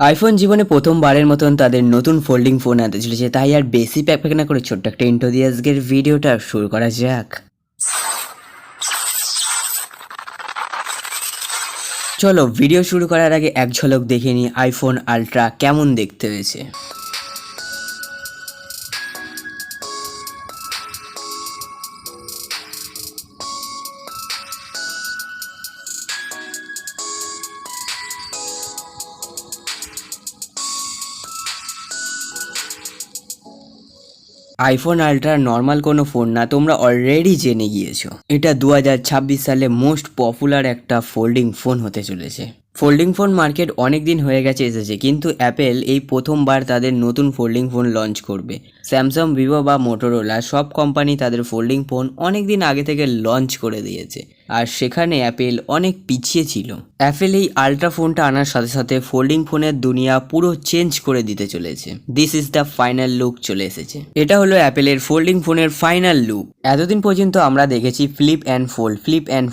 IPhone জীবনে প্রথমবারের মতন তাদের নতুন ফোল্ডিং ফোন আনতে চলেছে, তাই আর বেশি প্যাক না করে ছোট্ট একটা ইন্ট্রো দিয়ে আজকের ভিডিওটা শুরু করা যাক। চলো ভিডিও শুরু করার আগে এক ঝলক দেখে নিই আইফোন আলট্রা কেমন দেখতে হয়েছে। আইফোন আলট্রা নর্মাল কোনো ফোন না, তোমরা অলরেডি জেনে গিয়েছো। এটা 2026 সালে মোস্ট পপুলার একটা ফোল্ডিং ফোন হতে চলেছে। ফোল্ডিং ফোন মার্কেট অনেক দিন হয়ে গেছে এসেছে, কিন্তু অ্যাপেল এই প্রথমবার তাদের নতুন ফোল্ডিং ফোন লঞ্চ করবে। স্যামসাং, ভিভো বা মোটোরোলা সব কোম্পানি তাদের ফোল্ডিং ফোন অনেক দিন আগে থেকে লঞ্চ করে দিয়েছে, আর সেখানে অ্যাপেল অনেক পিছিয়ে ছিল। অ্যাপেল এই আলট্রা ফোনটা আনার সাথে সাথে ফোল্ডিং ফোনের দুনিয়া পুরো চেঞ্জ করে দিতে চলেছে। This is the final look চলে এসেছে। এটা হলো অ্যাপেলের ফোল্ডিং ফোনের ফাইনাল লুক। এতদিন পর্যন্ত আমরা দেখেছি ফ্লিপ অ্যান্ড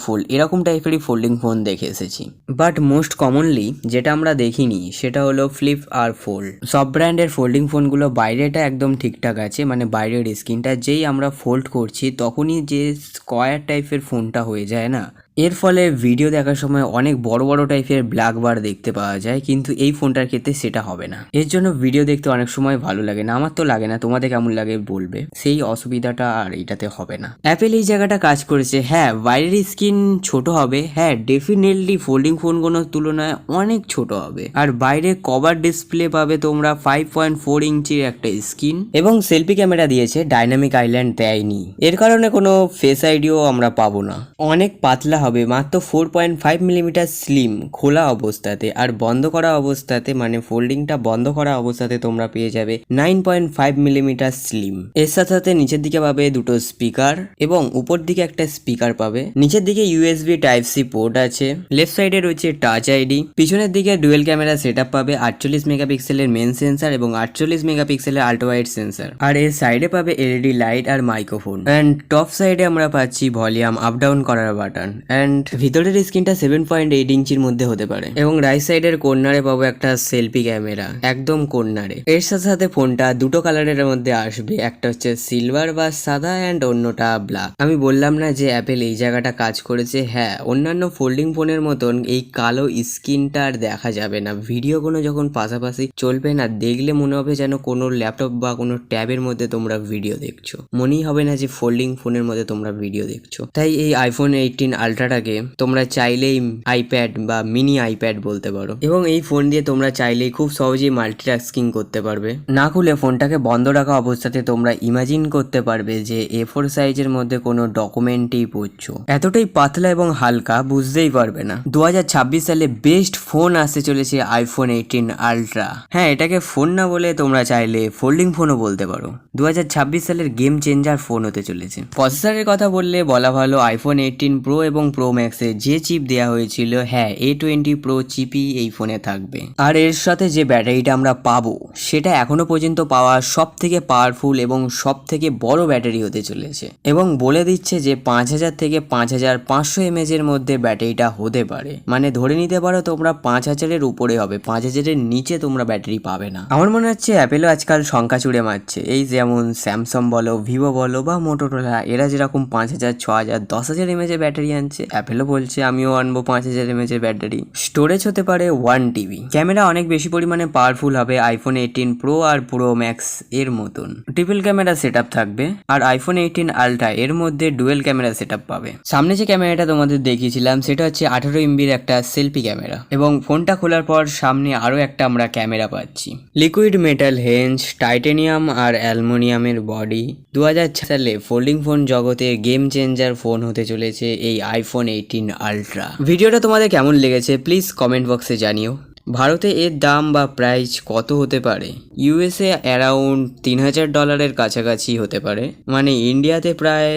ফোল্ড এরকম টাইপেরই ফোল্ডিং ফোন দেখে এসেছি, বাট মোস্ট কমনলি যেটা আমরা দেখিনি সেটা হলো ফ্লিপ আর ফোল্ড। সব ব্র্যান্ডের ফোল্ডিং ফোনগুলো বাইরেটা একদম ঠিকঠাক আছে, মানে বাইরের স্ক্রিনটা যেই আমরা ফোল্ড করছি তখনই যে স্কোয়ার টাইপের ফোনটা হয়ে যায় না, এর ফলে ভিডিও দেখার সময় অনেক বড় বড় টাইপের ব্ল্যাক বার দেখতে পাওয়া যায়, কিন্তু এই ফোনটার ক্ষেত্রে সেটা হবে না। এর জন্য ভিডিও দেখতে অনেক সময় ভালো লাগে না, আমার তো লাগে না, তোমাদের কেমন লাগে বলবে। সেই অসুবিধাটা আর এটাতে হবে না। অ্যাপেল এই জায়গাটা কাজ করেছে। হ্যাঁ, বাইরের স্ক্রিন ছোট হবে, হ্যাঁ ডেফিনেটলি ফোল্ডিং ফোনগুলোর তুলনায় অনেক ছোট হবে, আর বাইরে কভার ডিসপ্লে পাবে তোমরা 5.4 ইঞ্চির একটা স্ক্রিন, এবং সেলফি ক্যামেরা দিয়েছে, ডাইনামিক আইল্যান্ড দেয়নি। এর কারণে কোনো ফেস আইডিও আমরা পাবো না। অনেক পাতলা হবে, মাত্র 4.5 মিলিমিটার স্লিম খোলা অবস্থাতে, আর বন্ধ করা অবস্থাতে মানে ফোল্ডিংটা বন্ধ করা অবস্থাতে তোমরা পেয়ে যাবে 9.5 মিলিমিটার স্লিম। এর সাথে সাথে নিচের দিকে পাবে দুটো স্পিকার, এবং উপর দিকে একটা স্পিকার পাবে। নিচের দিকে ইউএসবি টাইপ সি পোর্ট আছে। লেফট সাইডে রয়েছে টাচ আইডি। পিছনের দিকে ডুয়েল ক্যামেরা সেটআপ পাবে, 48 মেগাপিক্সেলের মেন সেন্সার এবং 48 মেগাপিক্সেলের আল্ট্রা ওয়াইড সেন্সার, আর এর সাইডে পাবে এলইডি লাইট আর মাইক্রোফোন। অ্যান্ড টপ সাইডে আমরা পাচ্ছি ভলিউম আপ ডাউন করার বাটন। অ্যান্ড ভিতরের স্ক্রিনটা 7.8 ইঞ্চির মধ্যে হতে পারে, এবং রাইট সাইডের কর্নারে পাবো একটা সেলফি ক্যামেরা, একদম কর্নারে। এর সাথে সাথে ফোনটা দুটো কালারের মধ্যে আসবে, একটা হচ্ছে সিলভার বা সাদা অ্যান্ড অন্যটা ব্ল্যাক। আমি বললাম না যে অ্যাপেল এই জায়গাটা কাজ করেছে? হ্যাঁ, অন্যান্য ফোল্ডিং ফোনের মতন এই কালো স্ক্রিনটা আর দেখা যাবে না। ভিডিওগুলো যখন পাশাপাশি চলবে না, দেখলে মনে হবে যেন কোনো ল্যাপটপ বা কোনো ট্যাবের মধ্যে তোমরা ভিডিও দেখছো, মনেই হবে না যে ফোল্ডিং ফোনের মধ্যে তোমরা ভিডিও দেখছো। তাই এই আইফোন 18 আলট্রাটাকে তোমরা চাইলেই আইপ্যাড বা মিনি আইপ্যাড বলতে পারো, এবং এই ফোন দিয়ে তোমরা চাইলেই খুব সহজেই মাল্টিটাস্কিং করতে পারবে। না খুলে ফোনটাকে বন্ধ রাখা অবস্থাতে তোমরা ইমাজিন করতে পারবে যে A4 সাইজের মধ্যে কোনো ডকুমেন্টই পড়ছো। এতটাই পাতলা এবং হালকা, বুঝতেই পারবে না। 2026 সালে বেস্ট ফোন আসতে চলেছে আইফোন 18 আলট্রা। হ্যাঁ, এটাকে ফোন না বলে তোমরা চাইলে ফোল্ডিং ফোনও বলতে পারো। 2026 সালের গেম চেঞ্জার ফোন হতে চলেছে। প্রসেসরের কথা বললে বলা ভালো আইফোন 18 প্রো এবং প্রো ম্যাক্সে যে চিপ দেওয়া হয়েছিল, হ্যাঁ A20 প্রো চিপই এই ফোনে থাকবে। আর এর সাথে যে ব্যাটারিটা আমরা পাবো সেটা এখনো পর্যন্ত পাওয়া সব থেকে পাওয়ারফুল এবং সব থেকে বড় ব্যাটারি হতে চলেছে, এবং বলে দিচ্ছে যে 5000 থেকে 5500 mAh এর মধ্যে ব্যাটারিটা হতে পারে। মানে ধরে নিতে পারো তোমরা 5000-এর উপরে হবে, 5000-এর নিচে তোমরা ব্যাটারি পাবে না। আমার মনে হচ্ছে অ্যাপেলও আজকাল সংখ্যা চুড়ে মারছে। এই যেমন স্যামসাং বলো, ভিভো বলো বা মোটোরোলা, এরা যেরকম 5000, 6000, 10000 mAh ব্যাটারি আনছে, অ্যাপেলও বলছে আমিও আনবো 5000 mAh ব্যাটারি। স্টোরেজ হতে পারে 1 TB। ক্যামেরা অনেক বেশি পরিমাণে পাওয়ারফুল হবে আইফোন 18 প্রো আর প্রো ম্যাক্স এর মতন। ট্রিপল ক্যামেরা সেটআপ থাকবে, আর আইফোন 18 আলট্রা এর মধ্যে ডুয়েল ক্যামেরা সেটআপ পাবে। সামনে যে ক্যামেরাটা তোমাদের দেখিয়েছিলাম সেটা হচ্ছে 18 MBর একটা সেলফি ক্যামেরা, এবং ফোনটা খোলার পর সামনে আরো একটা আমরা ক্যামেরা পাচ্ছি। লিকুইড মেটাল হেঞ্জ, টাইটেনিয়াম আর অ্যালুমিনিয়ামের বডি। 2006 সালে ফোল্ডিং ফোন জগতে গেম চেঞ্জার ফোন হতে চলেছে এই আইফোন 18 আলট্রা। ভিডিওটা তোমাদের কেমন লেগেছে প্লিজ কমেন্ট বক্সে জানিও। ভারতে এর দাম বা প্রাইস কত হতে পারে? ইউএসএ অ্যারাউন্ড $3000 কাছাকাছি হতে পারে, মানে ইন্ডিয়াতে প্রায়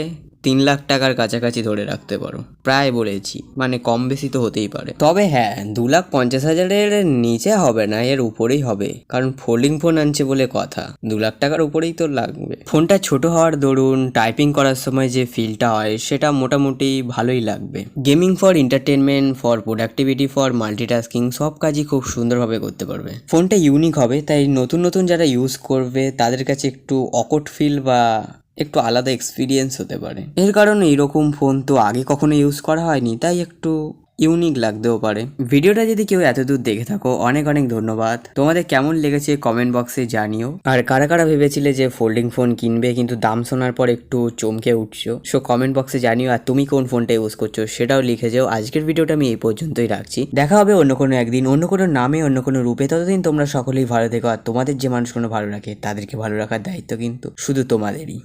3 লাখ টাকার কাছাকাছি ধরে রাখতে পারো, প্রায় বলেছি, মানে কম বেশি তো হতেই পারে। তবে হ্যাঁ, 2,50,000-এর নিচে হবে না, এর উপরেই হবে, কারণ ফোল্ডিং ফোন আনছে বলে কথা। 2 লাখ টাকার উপরেই তো লাগবে। ফোনটা ছোট হওয়ার দরুন টাইপিং করার সময় যে ফিলটা হয় সেটা মোটামুটি ভালোই লাগবে। Gaming for entertainment, for productivity, for multitasking সব কাজই খুব সুন্দরভাবে করতে পারবে। ফোনটা ইউনিক হবে, তাই নতুন নতুন যারা ইউজ করবে তাদের কাছে একটু অকট ফিল বা একটু আলাদা এক্সপিরিয়েন্স হতে পারে। এর কারণে এরকম ফোন তো আগে কখনো ইউজ করা হয়নি, তাই একটু ইউনিক লাগতেও পারে। ভিডিওটা যদি কেউ এতদূর দেখে থাকো, অনেক অনেক ধন্যবাদ। তোমাদের কেমন লেগেছে কমেন্ট বক্সে জানিও। আর কারা কারা ভেবেছিলে যে ফোল্ডিং ফোন কিনবে কিন্তু দাম শোনার পর একটু চমকে উঠছো, সো কমেন্ট বক্সে জানিও। আর তুমি কোন ফোনটা ইউজ করছো সেটাও লিখে যাও। আজকের ভিডিওটা আমি এই পর্যন্তই রাখছি, দেখা হবে অন্য কোনো একদিন, অন্য কোনো নামে, অন্য কোনো রূপে। ততদিন তোমরা সকলেই ভালো থেকো, আর তোমাদের যে মানুষগুলো ভালো রাখে তাদেরকে ভালো রাখার দায়িত্ব কিন্তু শুধু তোমাদেরই।